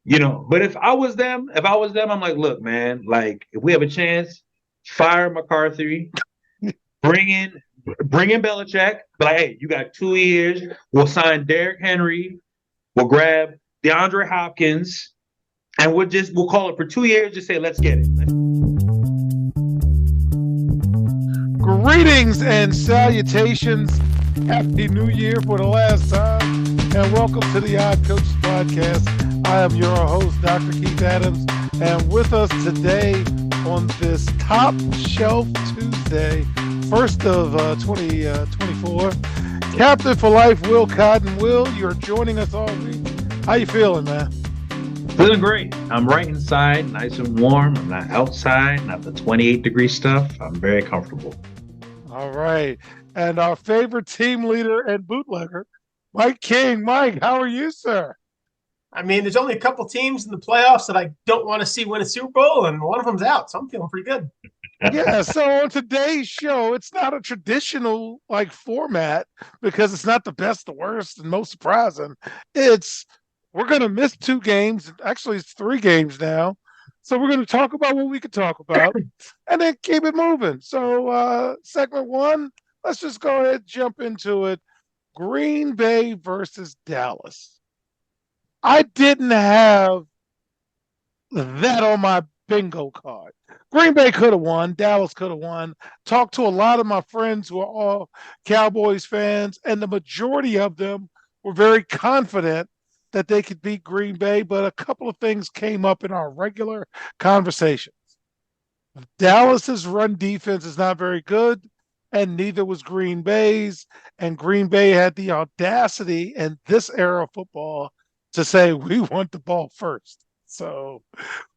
But if I was them, I'm like, look, man, like if we have a chance, fire McCarthy, bring in bring in Belichick, but like, hey, you got 2 years. We'll sign Derrick Henry, we'll grab DeAndre Hopkins, and we'll call it for 2 years, just say, let's get it. Greetings and salutations. Happy New Year for the last time. And welcome to the Odd Coaches Podcast. I am your host, Dr. Keith Adams. And with us today on this Top Shelf Tuesday, first of 2024, Captain for Life, Will Cotton. Will, you're joining us all week. How you feeling, man? Feeling great. I'm right inside, nice and warm. I'm not outside, not the 28-degree stuff. I'm very comfortable. All right. And our favorite team leader and bootlegger, Mike King. Mike, how are you, sir? I mean, there's only a couple teams in the playoffs that I don't want to see win a Super Bowl, and one of them's out, so I'm feeling pretty good. Yeah, so on today's show, it's not a traditional format because it's not the best, the worst, and most surprising. We're going to miss 2 games. Actually, it's 3 games now. So we're going to talk about what we can talk about and then keep it moving. So segment 1, let's just go ahead and jump into it. Green Bay versus Dallas. I didn't have that on my bingo card. Green Bay could have won. Dallas could have won. Talked to a lot of my friends who are all Cowboys fans, and the majority of them were very confident that they could beat Green Bay, but a couple of things came up in our regular conversations. Dallas's run defense is not very good, and neither was Green Bay's. And Green Bay had the audacity in this era of football to say, we want the ball first. So,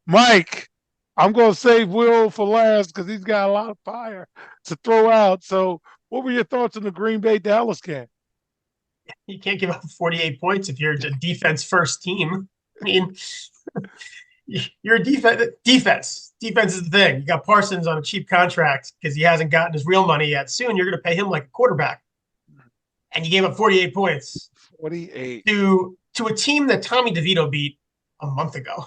Mike, I'm going to save Will for last because he's got a lot of fire to throw out. So, what were your thoughts on the Green Bay Dallas game? You can't give up 48 points if you're a defense first team. I mean, you're a defense. Defense is the thing. You got Parsons on a cheap contract because he hasn't gotten his real money yet. Soon you're going to pay him like a quarterback. And you gave up 48 points. 48. To a team that Tommy DeVito beat a month ago.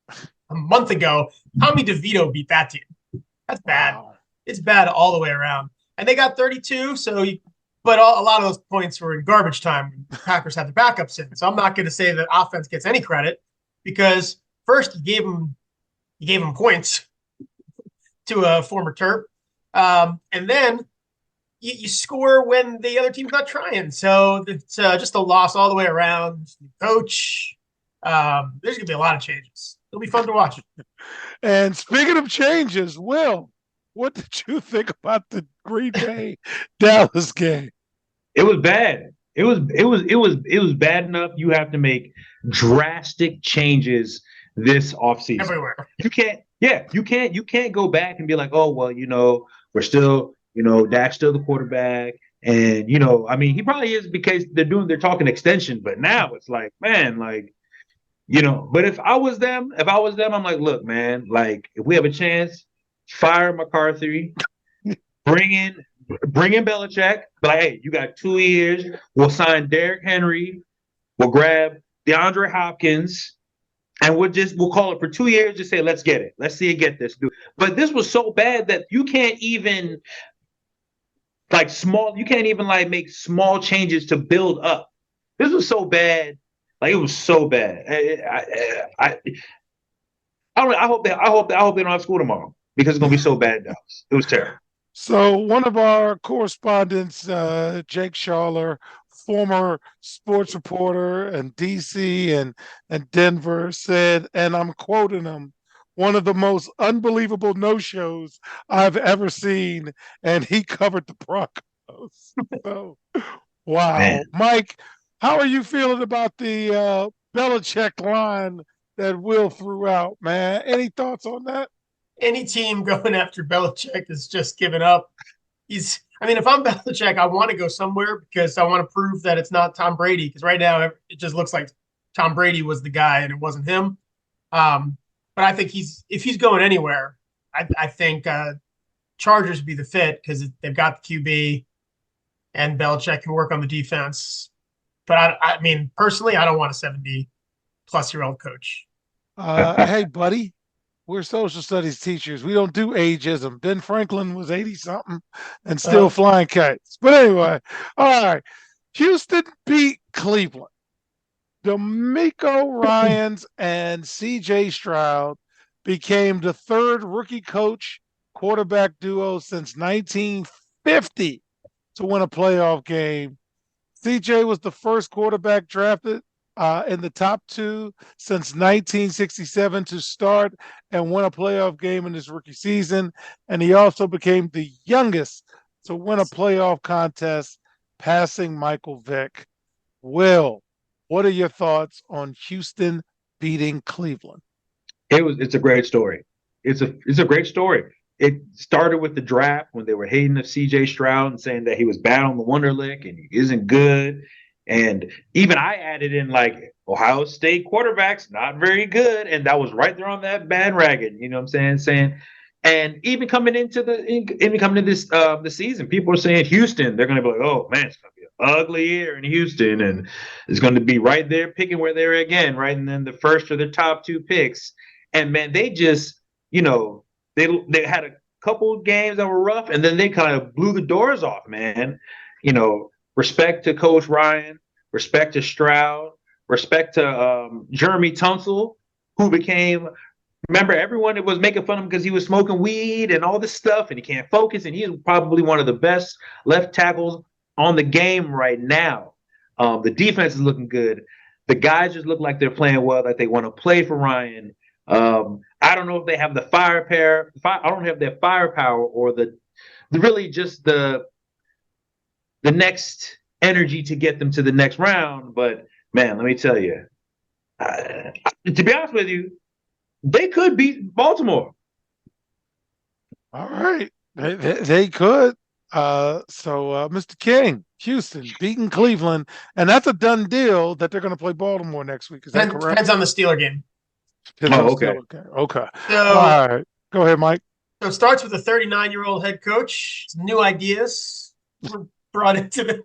A month ago, Tommy DeVito beat that team. That's bad. Wow. It's bad all the way around. And they got 32, but a lot of those points were in garbage time when the Packers had the backups in. So I'm not going to say that offense gets any credit because first you gave them points to a former Terp. And then you score when the other team's not trying. So it's just a loss all the way around. Coach, there's going to be a lot of changes. It'll be fun to watch. And speaking of changes, Will, what did you think about the Green Bay Dallas game? It was bad. It was bad enough you have to make drastic changes this offseason. Everywhere. You can't go back and be like, oh well, we're still, Dak's still the quarterback. And I mean, he probably is because they're talking extension, but now it's like, man, but if I was them, I'm like, look, man, like if we have a chance, fire McCarthy, bring in Belichick, but like, hey, you got 2 years. We'll sign Derrick Henry, we'll grab DeAndre Hopkins, and we'll call it for 2 years, just say, let's get it. Let's see it get this. But this was so bad that you can't even make small changes to build up. This was so bad. Like it was so bad. I hope they don't have school tomorrow because it's gonna be so bad in Dallas. It was terrible. So one of our correspondents, Jake Schaller, former sports reporter in DC and Denver, said, and I'm quoting him, one of the most unbelievable no-shows I've ever seen, and he covered the Broncos. So, wow. Man. Mike, how are you feeling about the Belichick line that Will threw out, man? Any thoughts on that? Any team going after Belichick is just giving up. If I'm Belichick, I want to go somewhere because I want to prove that it's not Tom Brady. Because right now it just looks like Tom Brady was the guy and it wasn't him. But I think if he's going anywhere, I think Chargers would be the fit because they've got the QB and Belichick can work on the defense. But I mean, personally, I don't want a plus year old coach. Hey, buddy, we're social studies teachers. We don't do ageism. Ben Franklin was 80 something and still flying kites. But anyway, all right. Houston beat Cleveland. DeMeco Ryans and CJ Stroud became the third rookie coach quarterback duo since 1950 to win a playoff game. CJ was the first quarterback drafted in the top 2 since 1967 to start and win a playoff game in his rookie season. And he also became the youngest to win a playoff contest, passing Michael Vick. Will, what are your thoughts on Houston beating Cleveland? It's a great story. It's a great story. It started with the draft when they were hating of CJ Stroud and saying that he was bad on the Wonderlic and he isn't good. And even I added in like Ohio State quarterbacks, not very good. And that was right there on that bandwagon, you know what I'm saying? And even coming into this the season, people are saying Houston, they're gonna be like, oh man, it's gonna be an ugly year in Houston, and it's gonna be right there picking where they're again, right? And then the first or the top 2 picks. And man, they just, you know, they had a couple of games that were rough, and then they kind of blew the doors off, man. You know, respect to Coach Ryan, respect to Stroud, respect to Jeremy Tunsil, who became, remember, everyone was making fun of him because he was smoking weed and all this stuff, and he can't focus, and he is probably one of the best left tackles on the game right now. The defense is looking good. The guys just look like they're playing well, that they want to play for Ryan. I don't know if they have the firepower. I don't have their firepower or the really just the next energy to get them to the next round. But man, let me tell you, to be honest with you, they could beat Baltimore. All right, they could. So Mr. King, Houston beating Cleveland, and that's a done deal that they're going to play Baltimore next week. Is that correct? Depends on the Steeler game. Okay. So, all right, go ahead, Mike. So it starts with a 39-year-old head coach. Some new ideas were brought into the.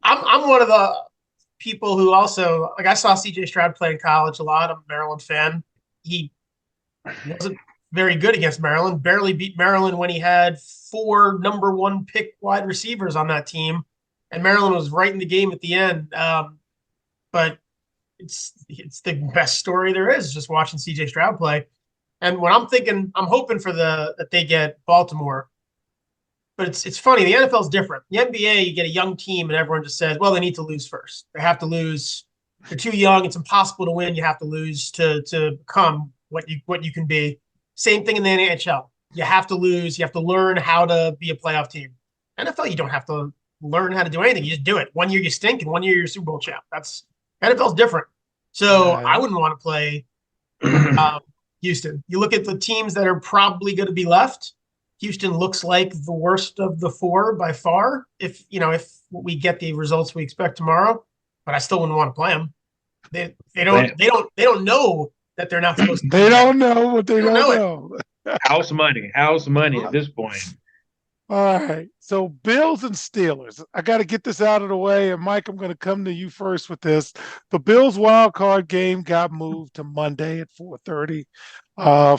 I'm one of the people who also, like, I saw CJ Stroud play in college a lot. I'm a Maryland fan. He wasn't very good against Maryland. Barely beat Maryland when he had 4 number 1 pick wide receivers on that team, and Maryland was right in the game at the end. But it's the best story there is, just watching CJ Stroud play. And when I'm hoping for that they get Baltimore. But it's funny, the NFL is different. The NBA, you get a young team and everyone just says, well, they need to lose first. They have to lose. They're too young. It's impossible to win. You have to lose to become what you can be. Same thing in the NHL. You have to lose. You have to learn how to be a playoff team. NFL, you don't have to learn how to do anything. You just do it. 1 year you stink, and 1 year you're Super Bowl champ. NFL's different. So I wouldn't want to play Houston. You look at the teams that are probably going to be left. Houston looks like the worst of the 4 by far. If we get the results we expect tomorrow, but I still wouldn't want to play them. They don't know that they're not supposed to. They don't know what they don't know. House money at this point. All right. So Bills and Steelers. I got to get this out of the way. And Mike, I'm going to come to you first with this. The Bills wild card game got moved to Monday at 4:30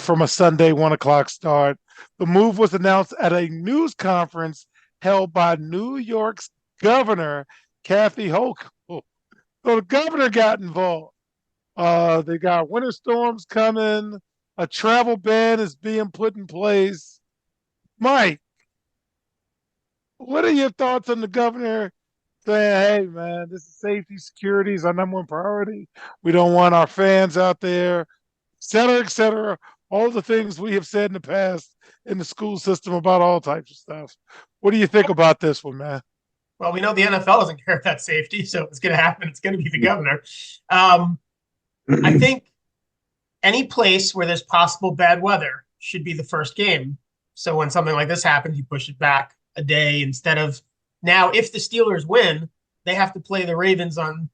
from a Sunday 1:00 start. The move was announced at a news conference held by New York's governor, Kathy Hochul. So the governor got involved. They got winter storms coming. A travel ban is being put in place. Mike, what are your thoughts on the governor saying, hey, man, this is safety, security is our number 1 priority. We don't want our fans out there, et cetera, all the things we have said in the past in the school system about all types of stuff. What do you think about this one, man? Well, we know the NFL doesn't care about safety, so if it's going to happen, it's going to be the governor. I think any place where there's possible bad weather should be the first game. So when something like this happens, you push it back a day instead of now. If the Steelers win, they have to play the Ravens on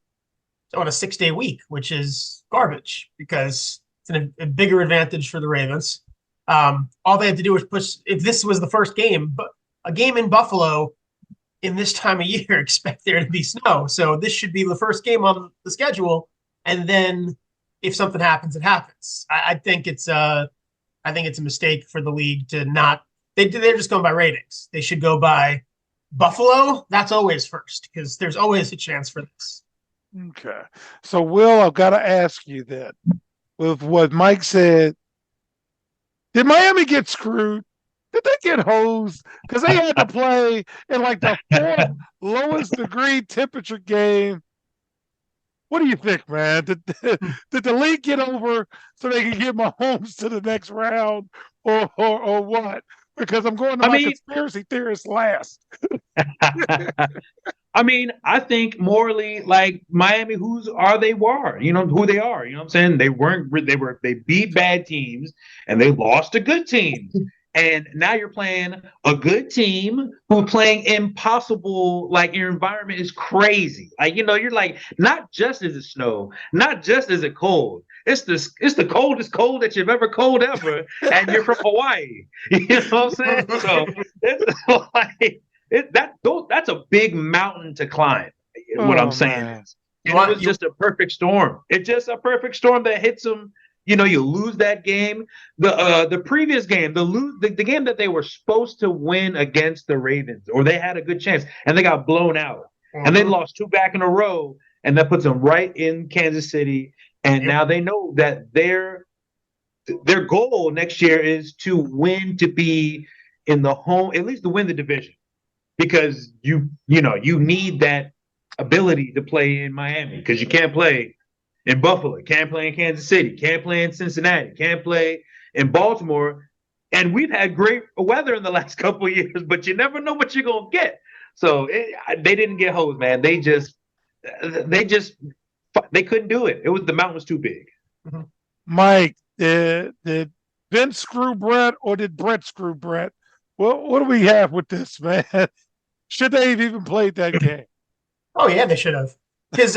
a 6-day week, which is garbage because it's a bigger advantage for the Ravens. All they have to do is push. If this was the first game, but a game in Buffalo, in this time of year expect there to be snow. So this should be the first game on the schedule. And then if something happens, it happens. I think it's a mistake for the league to not. They're just going by ratings. They should go by Buffalo. That's always first because there's always a chance for this. Okay. So, Will, I've got to ask you that with what Mike said, did Miami get screwed? Did they get hosed? Because they had to play in like the fourth lowest degree temperature game. What do you think, man? Did the league get over so they can get Mahomes to the next round or what? Because I'm going to my conspiracy theorist last. I mean, I think morally, like Miami, who they are, you know who they are. You know what I'm saying? They beat bad teams and they lost to good teams. And now you're playing a good team who playing impossible, like your environment is crazy. Like, you know, you're like, not just is it snow, not just is it cold. It's the coldest cold that you've ever cold ever, and you're from Hawaii. You know what I'm saying? So it's like that's a big mountain to climb. What I'm saying is, it was just a perfect storm. It's just a perfect storm that hits them. You know, you lose that game. The previous game, the game that they were supposed to win against the Ravens, or they had a good chance, and they got blown out, and they lost 2 back in a row, and that puts them right in Kansas City. And now they know that their goal next year is to win, to be in the home, at least to win the division, because you need that ability to play in Miami because you can't play in Buffalo, can't play in Kansas City, can't play in Cincinnati, can't play in Baltimore. And we've had great weather in the last couple of years, but you never know what you're going to get. So they didn't get hosed, man. They couldn't do it. The mountain was too big. Mike, did Ben screw Brett or did Brett screw Brett? Well, what do we have with this, man? Should they have even played that game? Oh, yeah, they should have. Because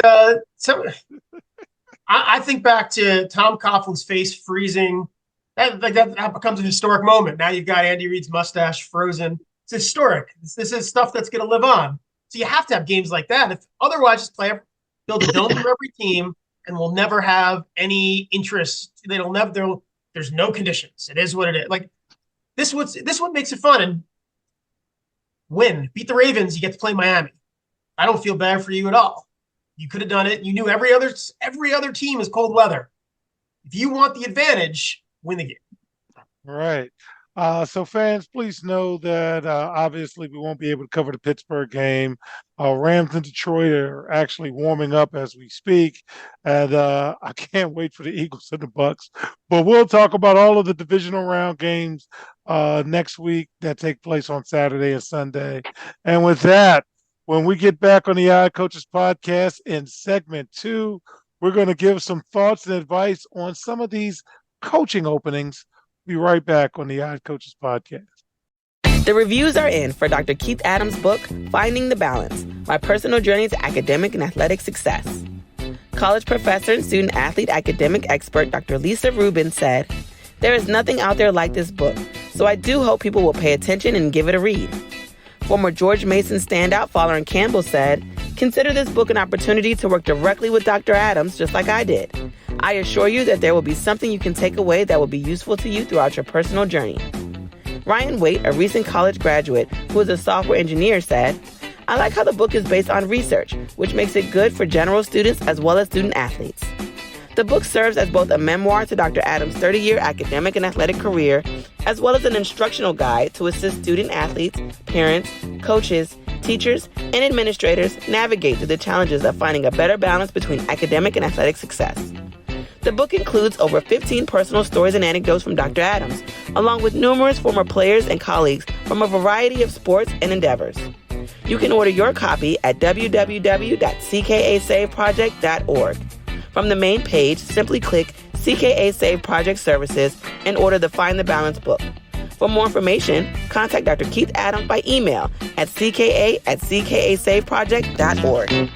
I think back to Tom Coughlin's face freezing. That becomes a historic moment. Now you've got Andy Reid's mustache frozen. It's historic. This is stuff that's going to live on. So you have to have games like that. If otherwise, just build a dome for every team, and we'll never have any interest. There's no conditions. It is what it is. Like this what makes it fun. And beat the Ravens, you get to play Miami. I don't feel bad for you at all. You could have done it. You knew every other team is cold weather. If you want the advantage, win the game. Right. So fans, please know that obviously we won't be able to cover the Pittsburgh game. Rams and Detroit are actually warming up as we speak, and I can't wait for the Eagles and the Bucks. But we'll talk about all of the divisional round games next week that take place on Saturday and Sunday. And with that, when we get back on the Odd Coaches podcast in segment 2, we're going to give some thoughts and advice on some of these coaching openings. Be right back on the Odd Coaches podcast. The reviews are in for Dr. Keith Adams' book, Finding the Balance, My Personal Journey to Academic and Athletic Success. College professor and student athlete academic expert Dr. Lisa Rubin said, "There is nothing out there like this book, so I do hope people will pay attention and give it a read." Former George Mason standout Folarin Campbell said, "Consider this book an opportunity to work directly with Dr. Adams just like I did. I assure you that there will be something you can take away that will be useful to you throughout your personal journey." Ryan Waite, a recent college graduate who is a software engineer, said, "I like how the book is based on research, which makes it good for general students as well as student athletes." The book serves as both a memoir to Dr. Adams' 30-year academic and athletic career, as well as an instructional guide to assist student athletes, parents, coaches, teachers, and administrators navigate through the challenges of finding a better balance between academic and athletic success. The book includes over 15 personal stories and anecdotes from Dr. Adams, along with numerous former players and colleagues from a variety of sports and endeavors. You can order your copy at www.ckasaveproject.org. From the main page, simply click CKA Save Project Services and order the Find the Balance book. For more information, contact Dr. Keith Adams by email at cka@ckasaveproject.org.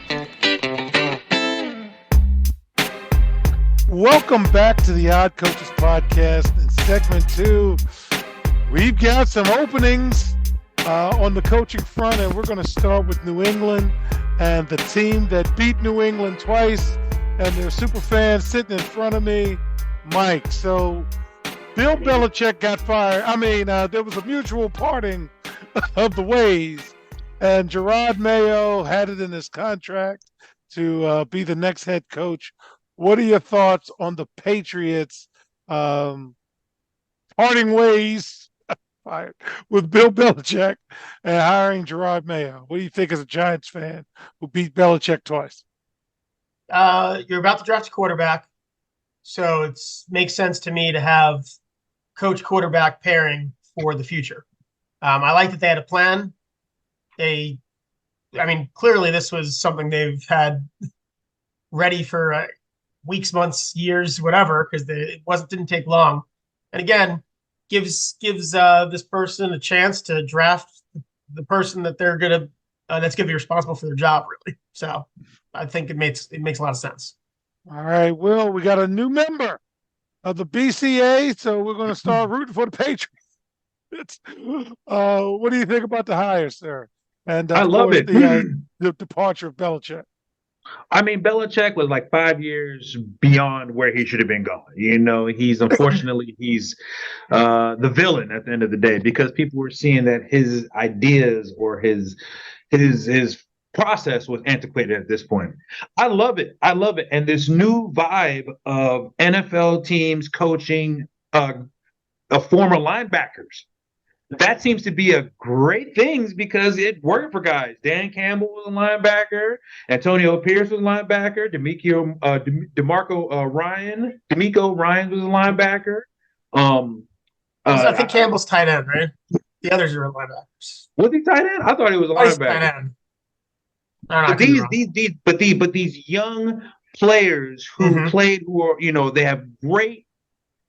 Welcome back to the Odd Coaches podcast in segment 2. We've got some openings on the coaching front, and we're going to start with New England and the team that beat New England twice, and their super fans sitting in front of me, Mike. So Bill Belichick got fired. I mean, there was a mutual parting of the ways, and Gerard Mayo had it in his contract to be the next head coach. What are your thoughts on the Patriots parting ways with Bill Belichick and hiring Gerard Mayo? What do you think as a Giants fan who beat Belichick twice? You're about to draft a quarterback, so it makes sense to me to have coach quarterback pairing for the future. I like that they had a plan. Clearly this was something they've had ready for weeks, months, years, whatever, because didn't take long. And again, gives this person a chance to draft the person that they're gonna that's gonna be responsible for their job, really. So I think it makes a lot of sense. All right, Will, we got a new member of the BCA, so we're going to start rooting for the Patriots. What do you think about the hire, sir? And I love it. The departure of Belichick. I mean, Belichick was like 5 years beyond where he should have been going. You know, he's the villain at the end of the day, because people were seeing that his ideas or his process was antiquated at this point. I love it. And this new vibe of NFL teams coaching former linebackers, that seems to be a great thing because it worked for guys. Dan Campbell was a linebacker. Antonio Pierce was a linebacker. DeMeco Ryan was a linebacker. I think Campbell's tight end, right? The others are linebackers. Was he tight end? I thought he was a linebacker. But these young players who played, they have great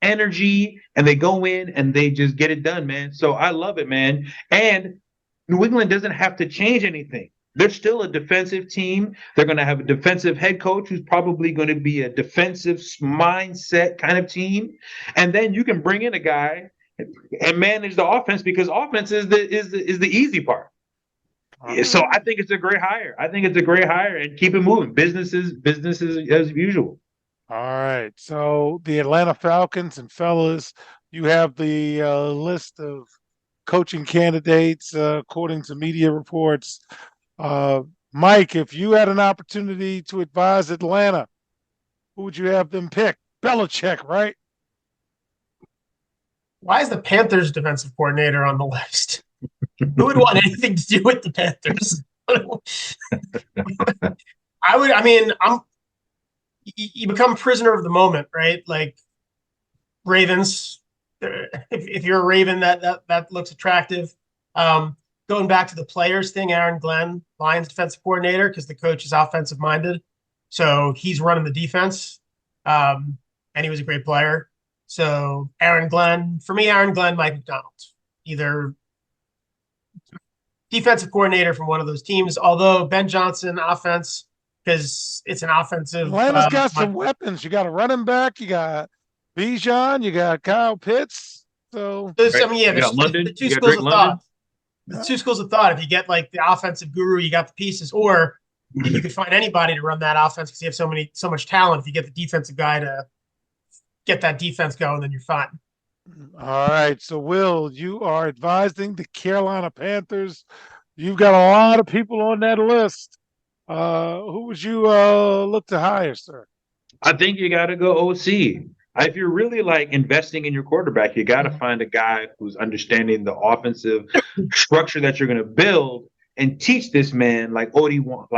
energy and they go in and they just get it done, man. So I love it, man. And New England doesn't have to change anything. They're still a defensive team. They're going to have a defensive head coach who's probably going to be a defensive mindset kind of team. And then you can bring in a guy and manage the offense, because offense is the easy part. So I think it's a great hire. And keep it moving. Business as usual. All right. So the Atlanta Falcons, and fellas, you have the list of coaching candidates according to media reports. Mike, if you had an opportunity to advise Atlanta, who would you have them pick? Belichick, right? Why is the Panthers defensive coordinator on the list? Who would want anything to do with the Panthers? You become prisoner of the moment, right? Like Ravens, if you're a Raven, that looks attractive. Going back to the players thing, Aaron Glenn, Lions defensive coordinator, because the coach is offensive minded. So he's running the defense. And he was a great player. So Aaron Glenn, Mike McDonald, either defensive coordinator from one of those teams, although Ben Johnson offense, because it's an offensive. Atlanta's got some weapons. You got a running back. You got Bijan. You got Kyle Pitts. So there's the two schools of thought. The two schools of thought. If you get like the offensive guru, you got the pieces, or if you could find anybody to run that offense because you have so much talent. If you get the defensive guy to get that defense going, then you're fine. All right. So, Will, you are advising the Carolina Panthers. You've got a lot of people on that list. Who would you look to hire, sir? I think you got to go OC. If you're really like investing in your quarterback, you got to find a guy who's understanding the offensive structure that you're going to build and teach this man like Obi-Wan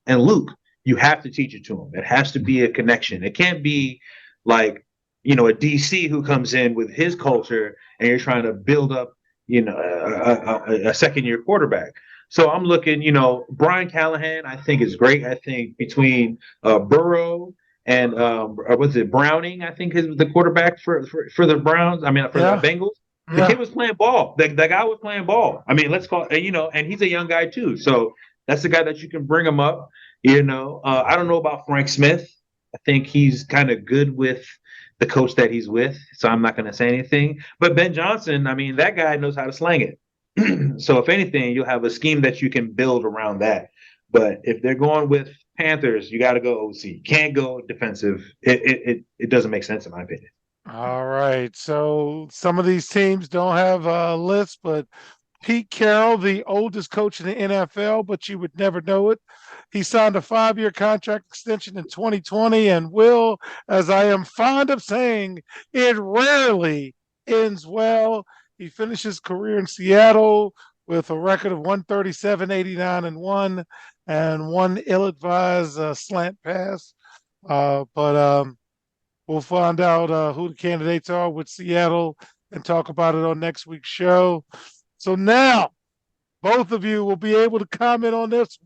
and Luke. You have to teach it to him. It has to be a connection. It can't be like, a DC who comes in with his culture and you're trying to build up, a second-year quarterback. So I'm looking, Brian Callahan, I think is great. I think between Burrow and Browning, I think is the quarterback for the Browns. The Bengals. The kid was playing ball. The guy was playing ball. Let's call it, and he's a young guy too. So that's the guy that you can bring him up. I don't know about Frank Smith. I think he's kind of good with the coach that he's with, so I'm not going to say anything. But Ben Johnson, I mean, that guy knows how to slang it. So if anything, you'll have a scheme that you can build around that. But if they're going with Panthers, you got to go OC. You can't go defensive. It doesn't make sense in my opinion. All right. So some of these teams don't have a list, but Pete Carroll, the oldest coach in the NFL, but you would never know it. He signed a 5-year contract extension in 2020. And Will, as I am fond of saying, it rarely ends well. He finished his career in Seattle with a record of 137, 89, and 1, and one ill-advised slant pass. But we'll find out who the candidates are with Seattle and talk about it on next week's show. So now, both of you will be able to comment on this.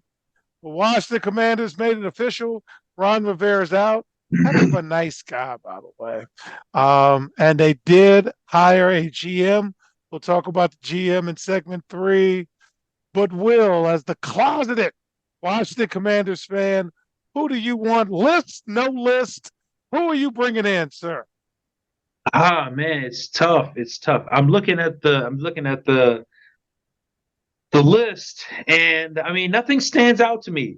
The Washington Commanders made it official. Ron Rivera's out. Kind of a nice guy, by the way. And they did hire a GM. We'll talk about the GM in segment 3. But Will, as the closeted Washington Commanders fan, who do you want? List, no list? Who are you bringing in, sir? Man, it's tough. It's tough. I'm looking at the list, and I mean, nothing stands out to me.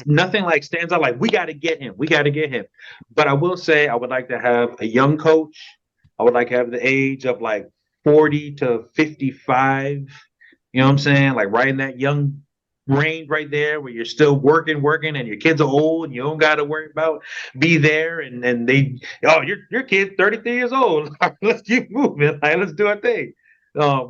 Nothing like stands out like we got to get him. We got to get him. But I will say I would like to have a young coach. I would like to have the age of like 40 to 55. You know what I'm saying? Like right in that young range right there where you're still working, and your kids are old and you don't got to worry about be there. And they, your kid's 33 years old. Let's keep moving. Like, let's do our thing. I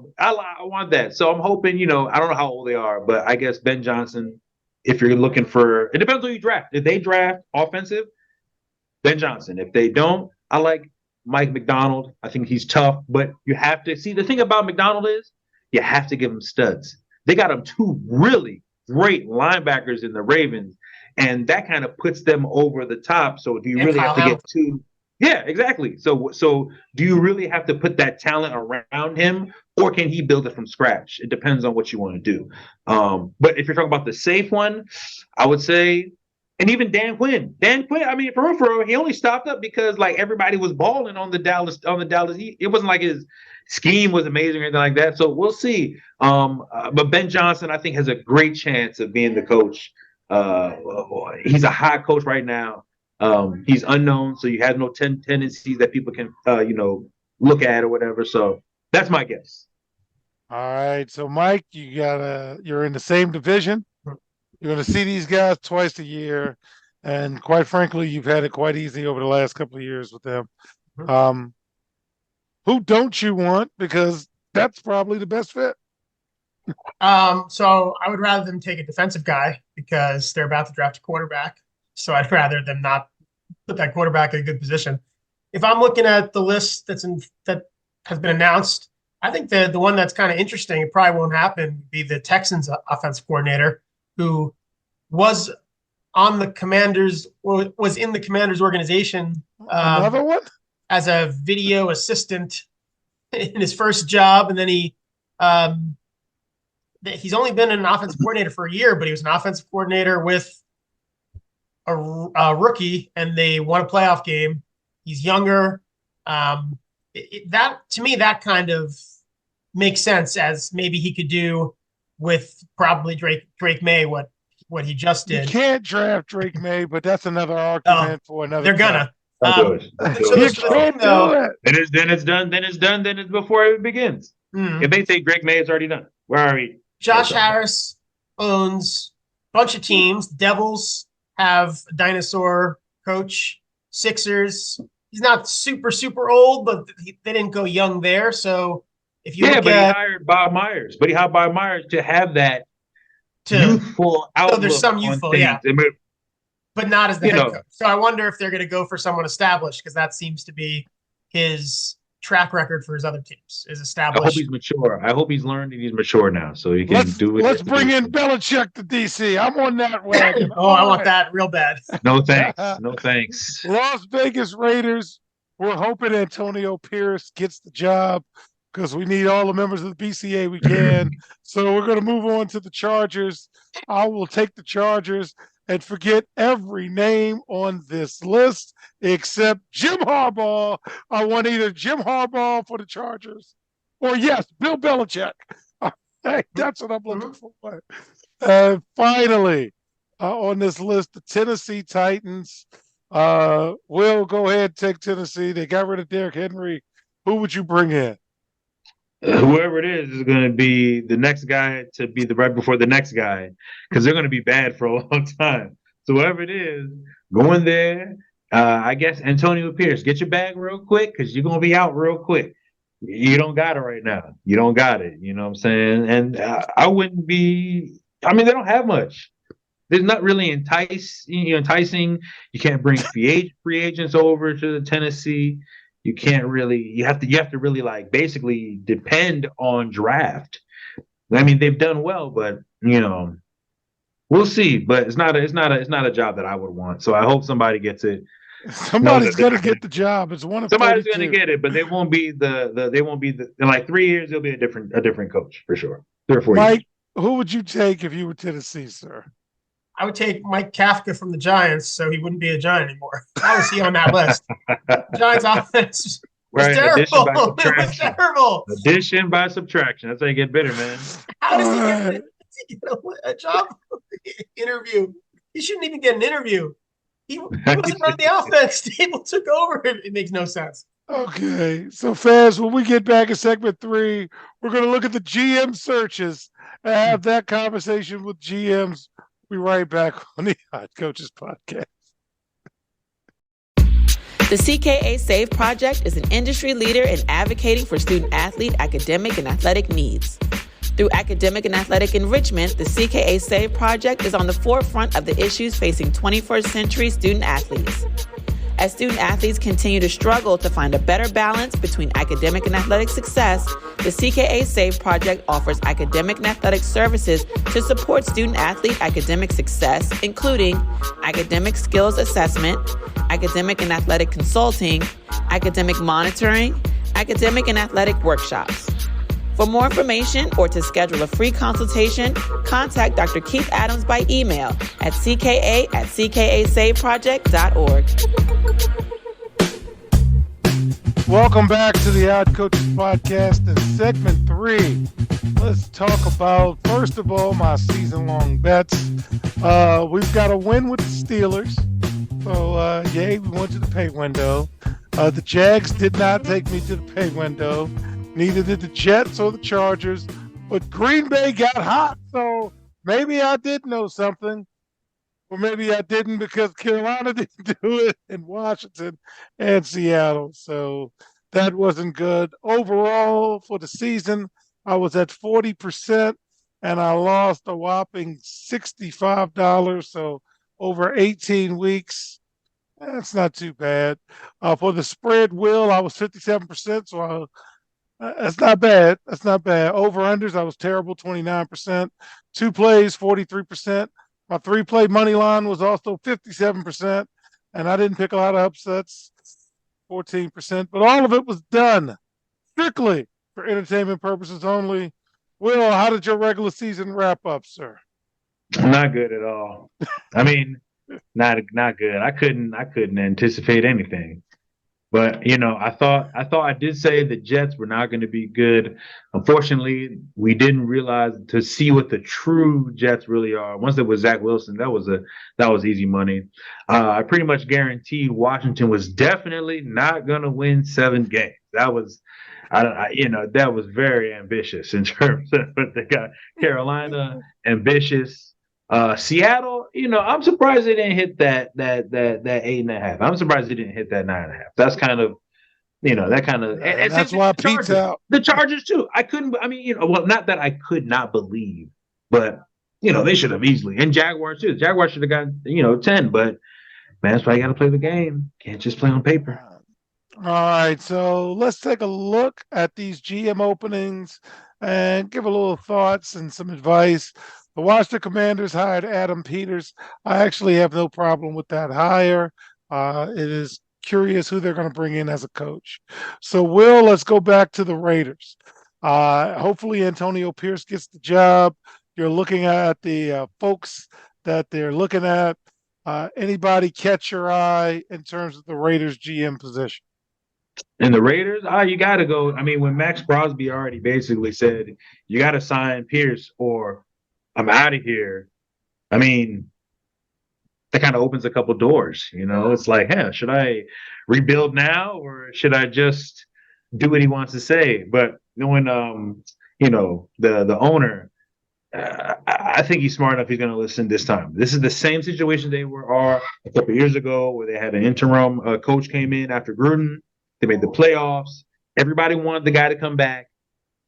want that. So I'm hoping, I don't know how old they are, but I guess Ben Johnson, if you're looking for, it depends who you draft. If they draft offensive, Ben Johnson. If they don't, I like Mike McDonald. I think he's tough, but you have to see the thing about McDonald is you have to give him studs. They got him 2 really great linebackers in the Ravens, and that kind of puts them over the top. So do you really have to get 2? Yeah, exactly. So do you really have to put that talent around him, or can he build it from scratch? It depends on what you want to do. But if you're talking about the safe one, I would say, and even Dan Quinn. I mean, for real, he only stopped up because like everybody was balling on the Dallas. It wasn't like his scheme was amazing or anything like that. So we'll see. But Ben Johnson, I think, has a great chance of being the coach. He's a hot coach right now. He's unknown, so you have no tendencies that people can, look at or whatever. So that's my guess. All right. So, Mike, you're in the same division. You're going to see these guys twice a year. And quite frankly, you've had it quite easy over the last couple of years with them. Who don't you want? Because that's probably the best fit. So I would rather them take a defensive guy because they're about to draft a quarterback. So I'd rather them not put that quarterback in a good position. If I'm looking at the list that has been announced, I think the one that's kind of interesting, it probably won't happen, would be the Texans offensive coordinator, who was on the Commanders, or was in the Commanders organization. Another one? As a video assistant in his first job, and then he's only been an offensive coordinator for a year, but he was an offensive coordinator with a rookie, and they won a playoff game. He's younger. That to me, that kind of makes sense, as maybe he could do with probably Drake May what he just did. You can't draft Drake May, but that's another argument for another. They're gonna. Then it's done. Then it's before it begins. If they say Drake May, it's already done. Where are we? Josh Harris owns a bunch of teams. Devils have a dinosaur coach. Sixers, he's not super old, but they didn't go young there. So if you he hired Bob Myers, to have that youthful outlook. So there's some youthful, but not as the head coach. So I wonder if they're going to go for someone established, because that seems to be his track record for his other teams is established. I hope he's mature. I hope he's learned and he's mature now, so he can do it. Let's bring in Belichick to DC. I'm on that wagon. I want that real bad. No thanks. No thanks. Las Vegas Raiders. We're hoping Antonio Pierce gets the job, because we need all the members of the BCA we can. So we're going to move on to the Chargers. I will take the Chargers. and forget every name on this list except Jim Harbaugh. I want either Jim Harbaugh for the Chargers or, yes, Bill Belichick. Hey, that's what I'm looking for. Finally, on this list, the Tennessee Titans. Will, go ahead, take Tennessee. They got rid of Derrick Henry. Who would you bring in? Whoever it is going to be the next guy to be the right before the next guy, because they're going to be bad for a long time. So whoever it is, go in there. I guess Antonio Pierce, get your bag real quick because you're going to be out real quick. You don't got it right now. You don't got it. You know what I'm saying? And I wouldn't be. I mean, they don't have much. There's not really enticing. You can't bring free agents over to Tennessee. You can't really. You have to really like basically depend on draft. I mean, they've done well, but we'll see. But it's not a job that I would want. So I hope somebody gets it. Somebody's going to get the job. It's one of somebody's going to get it, but they won't be in like 3 years. They'll be a different coach for sure. 3 or 4 years. Mike, who would you take if you were Tennessee, sir? I would take Mike Kafka from the Giants so he wouldn't be a Giant anymore. How is he on that list? Giants offense was terrible. It was terrible. Addition by subtraction. That's how you get bitter, man. How does he get a job interview? He shouldn't even get an interview. He wasn't running the offense. Stable took over. It makes no sense. Okay. So, Faz, when we get back in segment 3, we're going to look at the GM searches and have that conversation with GMs. We'll be right back on the Hot Coaches Podcast. The CKA SAVE Project is an industry leader in advocating for student-athlete academic and athletic needs. Through academic and athletic enrichment, the CKA SAVE Project is on the forefront of the issues facing 21st century student-athletes. As student-athletes continue to struggle to find a better balance between academic and athletic success, the CKA SAVE Project offers academic and athletic services to support student-athlete academic success, including academic skills assessment, academic and athletic consulting, academic monitoring, academic and athletic workshops. For more information or to schedule a free consultation, contact Dr. Keith Adams by email at cka@ckasaveproject.org. Welcome back to the Out Coaches Podcast in segment 3. Let's talk about, first of all, my season-long bets. We've got a win with the Steelers. So, yay, we went to the pay window. The Jags did not take me to the pay window. Neither did the Jets or the Chargers. But Green Bay got hot, so maybe I did know something. Or maybe I didn't because Carolina didn't do it, and Washington and Seattle. So that wasn't good. Overall, for the season, I was at 40%, and I lost a whopping $65. So over 18 weeks, that's not too bad. For the spread, Will, I was 57%, so that's not bad. That's not bad. Over-unders, I was terrible, 29%. 2 plays, 43%. My 3-play money line was also 57%, and I didn't pick a lot of upsets, 14%. But all of it was done strictly for entertainment purposes only. Will, how did your regular season wrap up, sir? Not good at all. I mean, not good. I couldn't anticipate anything. But I did say the Jets were not going to be good. Unfortunately, we didn't realize to see what the true Jets really are. Once it was Zach Wilson, that was easy money. I pretty much guaranteed Washington was definitely not going to win 7 games. That was, that was very ambitious in terms of what they got. Carolina, ambitious. Seattle, I'm surprised they didn't hit that 8.5. I'm surprised they didn't hit that 9.5. That's kind of, and that's why Pete's out. The Chargers too. Not that I could not believe, but they should have easily. And Jaguars too. Jaguars should have gotten 10. But man, that's why you got to play the game. Can't just play on paper. All right, so let's take a look at these GM openings and give a little thoughts and some advice. The Washington Commanders hired Adam Peters. I actually have no problem with that hire. It is curious who they're going to bring in as a coach. So, Will, let's go back to the Raiders. Hopefully, Antonio Pierce gets the job. You're looking at the folks that they're looking at? Anybody catch your eye in terms of the Raiders GM position? And the Raiders, you got to go. I mean, when Max Crosby already basically said, you got to sign Pierce or I'm out of here. I mean, that kind of opens a couple doors. It's like, hey, should I rebuild now or should I just do what he wants to say? But knowing, the owner, I think he's smart enough. He's going to listen this time. This is the same situation they are a couple of years ago, where they had an interim coach came in after Gruden. They made the playoffs. Everybody wanted the guy to come back.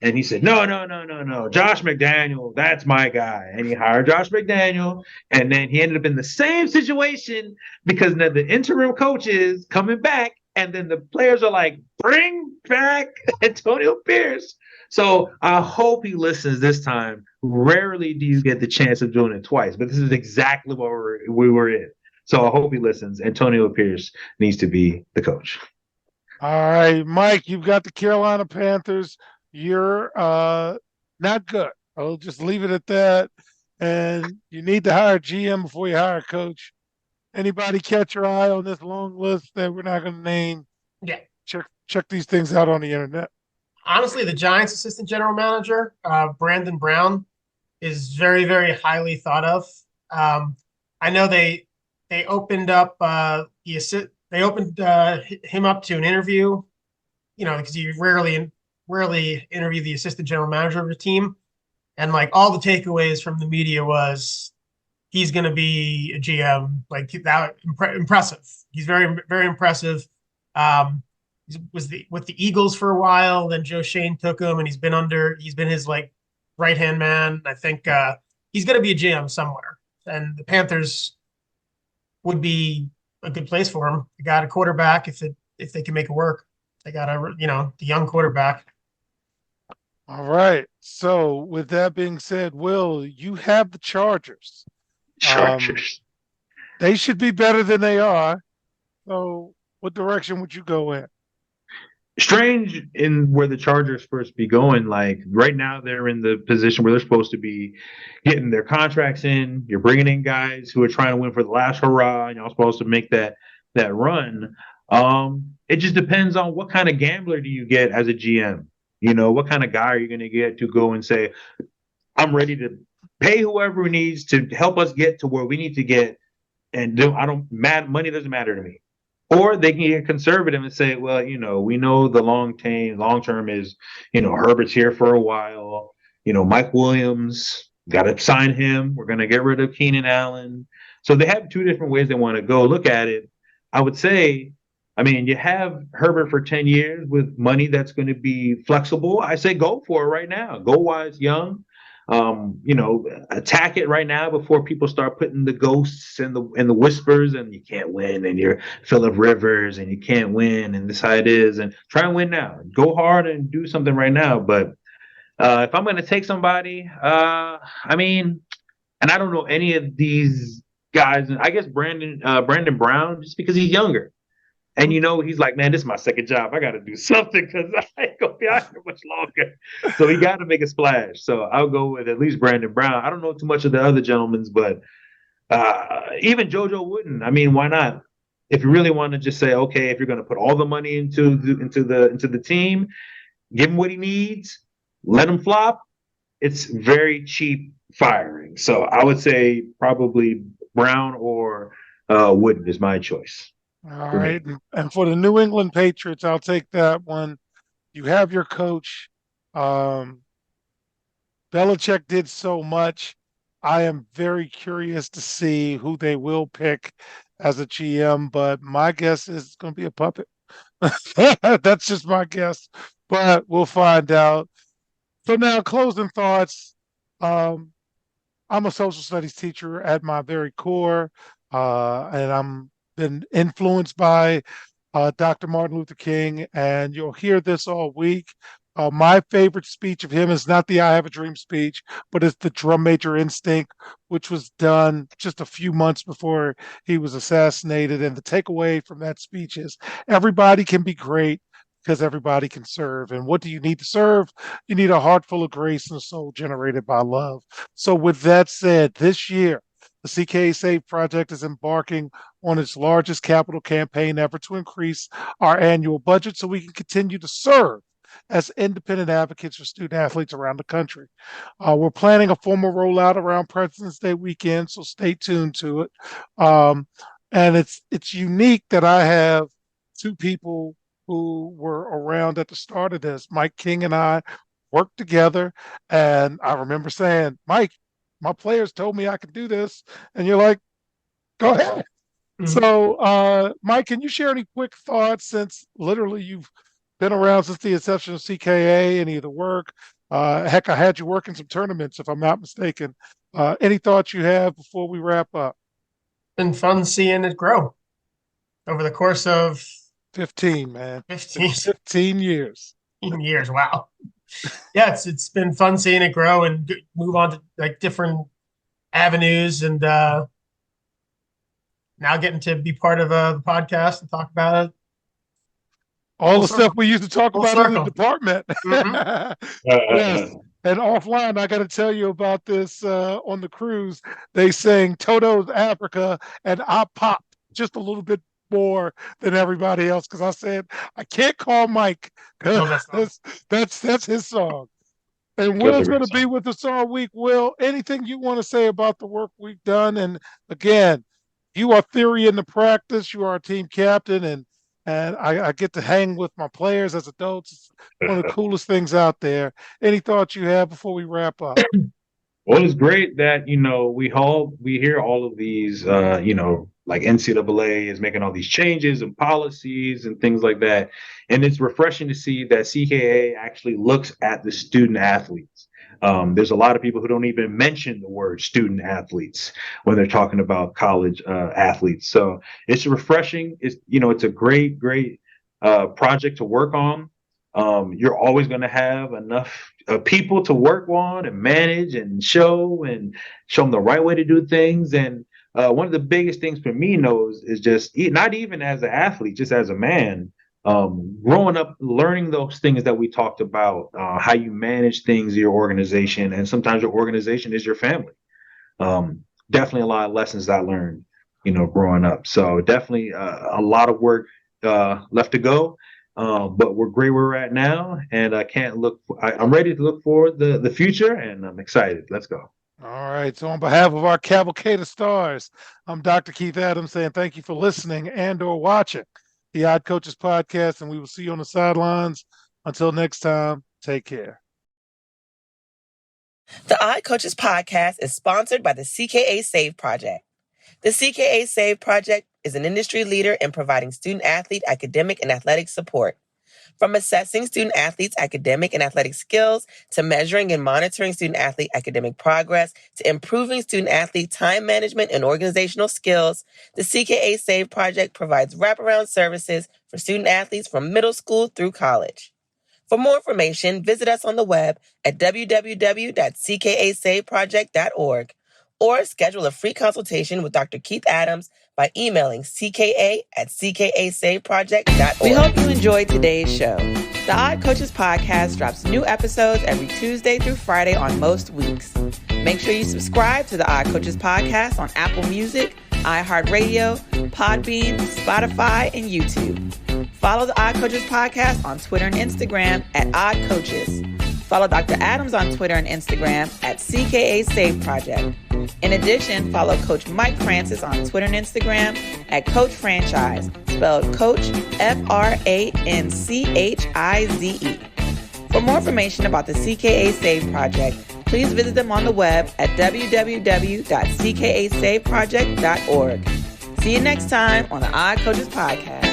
And he said, no, no, no, no, no. Josh McDaniel, that's my guy. And he hired Josh McDaniel. And then he ended up in the same situation because now the interim coach is coming back. And then the players are like, bring back Antonio Pierce. So I hope he listens this time. Rarely do you get the chance of doing it twice, but this is exactly what we were in. So I hope he listens. Antonio Pierce needs to be the coach. All right, Mike, you've got the Carolina Panthers. You're not good. I'll just leave it at that. And you need to hire a GM before you hire a coach. Anybody catch your eye on this long list that we're not going to name? Yeah. Check these things out on the internet. Honestly, the Giants assistant general manager, Brandon Brown, is very, very highly thought of. I know they opened up they opened him up to an interview, because you rarely interview the assistant general manager of a team. And like all the takeaways from the media was he's going to be a GM, like that impressive. He's very, very impressive. He was with the Eagles for a while. Then Joe Shane took him, and he's been his like right-hand man. I think he's going to be a GM somewhere, and the Panthers would be a good place for him. They got a quarterback if they can make it work. They got the young quarterback. All right. So with that being said, Will, you have the Chargers. Chargers. They should be better than they are. So what direction would you go in? Strange in where the Chargers first be going. Like right now, they're in the position where they're supposed to be getting their contracts in. You're bringing in guys who are trying to win for the last hurrah, and y'all supposed to make that run. It just depends on what kind of gambler do you get as a GM. What kind of guy are you going to get to go and say, I'm ready to pay whoever needs to help us get to where we need to get, and money doesn't matter to me. Or they can get conservative and say, well, we know the long term is, Herbert's here for a while. Mike Williams, got to sign him. We're going to get rid of Keenan Allen. So they have two different ways they want to go look at it. I would say, you have Herbert for 10 years with money that's going to be flexible. I say go for it right now. Go while it's young. Attack it right now before people start putting the ghosts and the whispers and you can't win and you're Phillip Rivers and you can't win and this how it is, and try and win now. Go hard and do something right now. But if I'm going to take somebody, and I don't know any of these guys. I guess Brandon Brown, just because he's younger. And he's like, man, this is my second job. I got to do something because I ain't going to be out here much longer. So he got to make a splash. So I'll go with at least Brandon Brown. I don't know too much of the other gentlemen's, but even JoJo Wooden. Why not? If you really want to just say, okay, if you're going to put all the money into the team, give him what he needs, let him flop. It's very cheap firing. So I would say probably Brown or Wooden is my choice. All right. And for the New England Patriots, I'll take that one. You have your coach. Belichick did so much. I am very curious to see who they will pick as a GM, but my guess is it's going to be a puppet. That's just my guess, but we'll find out. So now, closing thoughts. I'm a social studies teacher at my very core, and I'm been influenced by Dr. Martin Luther King, and you'll hear this all week. My favorite speech of him is not the I Have a Dream speech, but it's the Drum Major Instinct, which was done just a few months before he was assassinated. And the takeaway from that speech is everybody can be great because everybody can serve. And what do you need to serve? You need a heart full of grace and a soul generated by love. So with that said, this year, The CKA Save Project is embarking on its largest capital campaign ever to increase our annual budget so we can continue to serve as independent advocates for student athletes around the country. We're planning a formal rollout around President's Day weekend, so stay tuned to it. And it's unique that I have two people who were around at the start of this. Mike King and I worked together, and I remember saying, Mike, my players told me I could do this, and you're like, go ahead. Mm-hmm. So, Mike, can you share any quick thoughts, since literally you've been around since the inception of CKA, any of the work? Heck, I had you working some tournaments, if I'm not mistaken. Any thoughts you have before we wrap up? Been fun seeing it grow over the course of 15, man. 15 years. 15 years, wow. Yeah, it's been fun seeing it grow and move on to like different avenues, and now getting to be part of the podcast and talk about it. All the stuff we used to talk about in the department. Mm-hmm. Yes. And offline, I got to tell you about this on the cruise. They sang Toto's Africa, and I popped just a little bit more than everybody else because I said, I can't call Mike. That's his song. And Will's going to be with us all week. Will, anything you want to say about the work we've done? And again, you are theory in the practice. You are a team captain, and I get to hang with my players as adults. It's one of the coolest things out there. Any thoughts you have before we wrap up? Well, it's great that, we hear all of these, like NCAA is making all these changes and policies and things like that. And it's refreshing to see that CKA actually looks at the student athletes. There's a lot of people who don't even mention the word student athletes when they're talking about college athletes. So it's refreshing. It's a great project to work on. You're always going to have enough people to work on and manage and show them the right way to do things. And one of the biggest things for me is just not even as an athlete, just as a man, growing up, learning those things that we talked about, how you manage things in your organization. And sometimes your organization is your family. Definitely a lot of lessons I learned, growing up. So definitely a lot of work left to go. But we're great where we're at now, and I'm ready to look forward to the future, and I'm excited. Let's go. All right. So on behalf of our cavalcade of stars, I'm Dr. Keith Adams saying thank you for listening and or watching the Odd Coaches podcast, and we will see you on the sidelines. Until next time, take care. The Odd Coaches podcast is sponsored by the CKA Save Project. The CKA Save Project is an industry leader in providing student-athlete academic and athletic support. From assessing student-athletes' academic and athletic skills, to measuring and monitoring student-athlete academic progress, to improving student-athlete time management and organizational skills, the CKA Save Project provides wraparound services for student-athletes from middle school through college. For more information, visit us on the web at www.ckasaveproject.org or schedule a free consultation with Dr. Keith Adams by emailing cka@ckasaveproject.org. We hope you enjoyed today's show. The Odd Coaches podcast drops new episodes every Tuesday through Friday on most weeks. Make sure you subscribe to the Odd Coaches podcast on Apple Music, iHeartRadio, Podbean, Spotify, and YouTube. Follow the Odd Coaches podcast on Twitter and Instagram at Odd Coaches. Follow Dr. Adams on Twitter and Instagram at CKA Save Project. In addition, follow Coach Mike Francis on Twitter and Instagram at Coach Franchise, spelled Coach Franchize. For more information about the CKA Save Project, please visit them on the web at www.ckasaveproject.org. See you next time on the Odd Coaches podcast.